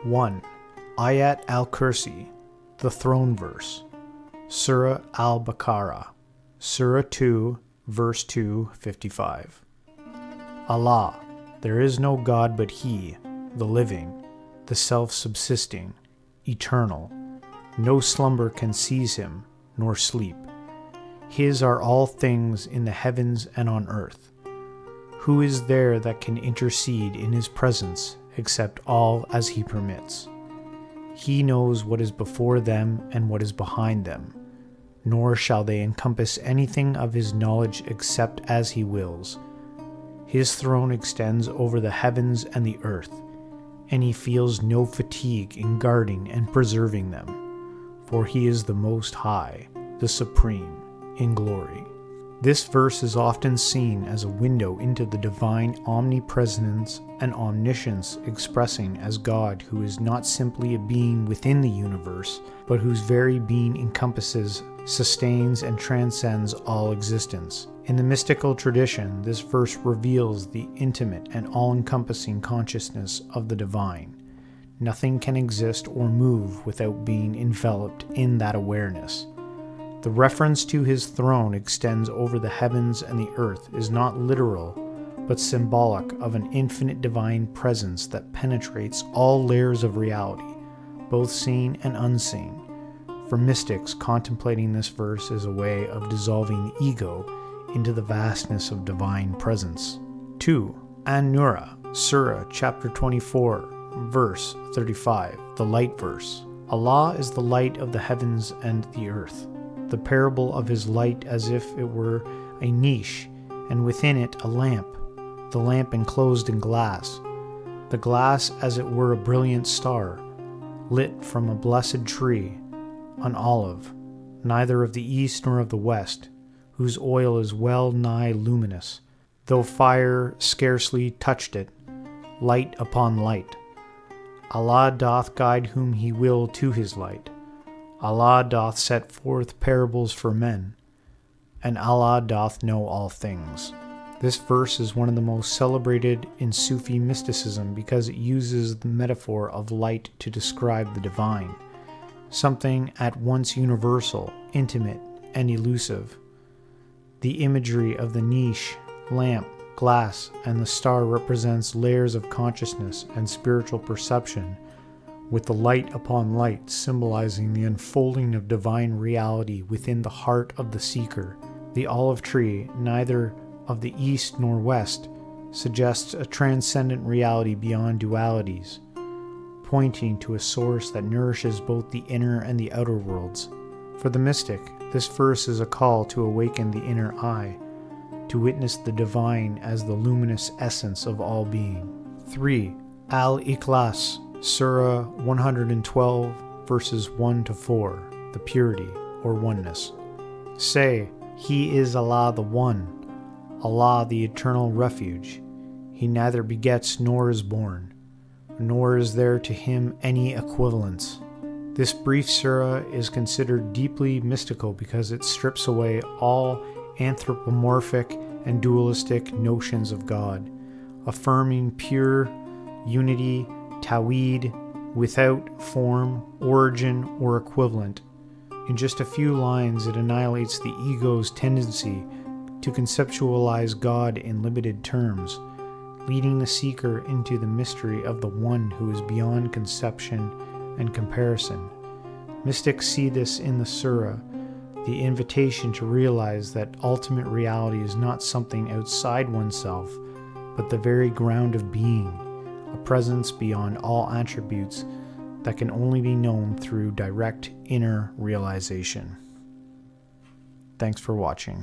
1. Ayat Al Kursi, the throne verse. Surah Al-Baqarah, Surah 2, verse 255. Allah, there is no God but He, the living, the self-subsisting, eternal. No slumber can seize Him, nor sleep. His are all things in the heavens and on earth. Who is there that can intercede in His presence except all as He permits? He knows what is before them and what is behind them, nor shall they encompass anything of His knowledge except as He wills. His throne extends over the heavens and the earth, and He feels no fatigue in guarding and preserving them, for He is the Most High, the Supreme, in glory. This verse is often seen as a window into the divine omnipresence and omniscience, expressing as God who is not simply a being within the universe, but whose very being encompasses, sustains, and transcends all existence. In the mystical tradition, this verse reveals the intimate and all-encompassing consciousness of the divine. Nothing can exist or move without being enveloped in that awareness. The reference to His throne extends over the heavens and the earth is not literal, but symbolic of an infinite divine presence that penetrates all layers of reality, both seen and unseen. For mystics, contemplating this verse is a way of dissolving the ego into the vastness of divine presence. 2. An-Nura, Surah chapter 24, verse 35, the light verse. Allah is the light of the heavens and the earth. The parable of His light as if it were a niche, and within it a lamp, the lamp enclosed in glass, the glass as it were a brilliant star, lit from a blessed tree, an olive, neither of the east nor of the west, whose oil is well nigh luminous, though fire scarcely touched it, light upon light. Allah doth guide whom He will to His light. Allah doth set forth parables for men, and Allah doth know all things. This verse is one of the most celebrated in Sufi mysticism because it uses the metaphor of light to describe the divine, something at once universal, intimate, and elusive. The imagery of the niche, lamp, glass, and the star represents layers of consciousness and spiritual perception, with the light upon light symbolizing the unfolding of divine reality within the heart of the seeker. The olive tree, neither of the east nor west, suggests a transcendent reality beyond dualities, pointing to a source that nourishes both the inner and the outer worlds. For the mystic, this verse is a call to awaken the inner eye, to witness the divine as the luminous essence of all being. 3. Al-Ikhlas, Surah 112, verses 1 to 4, the purity or oneness. Say, He is Allah the One, Allah the eternal refuge. He neither begets nor is born, nor is there to Him any equivalence. This brief surah is considered deeply mystical because it strips away all anthropomorphic and dualistic notions of God, affirming pure unity, Tawhid, without form, origin, or equivalent. In just a few lines, it annihilates the ego's tendency to conceptualize God in limited terms, leading the seeker into the mystery of the one who is beyond conception and comparison. Mystics see this in the surah, the invitation to realize that ultimate reality is not something outside oneself, but the very ground of being, a presence beyond all attributes that can only be known through direct inner realization. Thanks for watching.